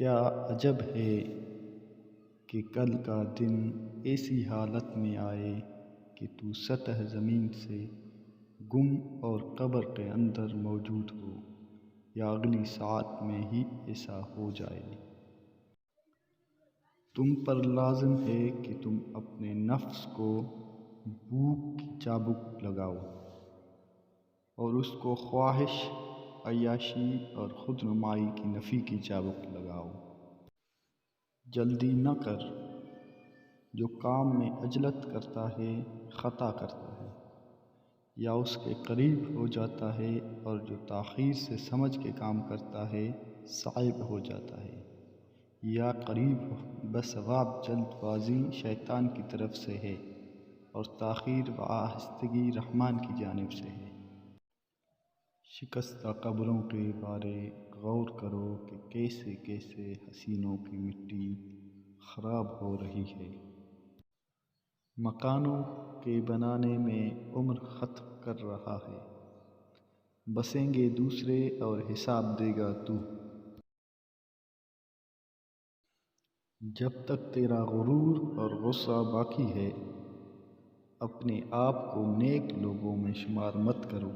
کیا عجب ہے کہ کل کا دن ایسی حالت میں آئے کہ تو سطح زمین سے گم اور قبر کے اندر موجود ہو، یا اگلی ساعت میں ہی ایسا ہو جائے۔ تم پر لازم ہے کہ تم اپنے نفس کو بھوک کی چابک لگاؤ اور اس کو خواہش، عیاشی اور خود نمائی کی نفی کی چابک لگاؤ۔ جلدی نہ کر، جو کام میں عجلت کرتا ہے خطا کرتا ہے، یا اس کے قریب ہو جاتا ہے، اور جو تاخیر سے سمجھ کے کام کرتا ہے صائب ہو جاتا ہے، یا قریب ہو۔ بثواب جلد بازی شیطان کی طرف سے ہے، اور تاخیر و آہستگی رحمان کی جانب سے ہے۔ شکستہ قبروں کے بارے غور کرو کہ کیسے کیسے حسینوں کی مٹی خراب ہو رہی ہے۔ مکانوں کے بنانے میں عمر ختم کر رہا ہے، بسیں گے دوسرے اور حساب دے گا تو۔ جب تک تیرا غرور اور غصہ باقی ہے، اپنے آپ کو نیک لوگوں میں شمار مت کرو۔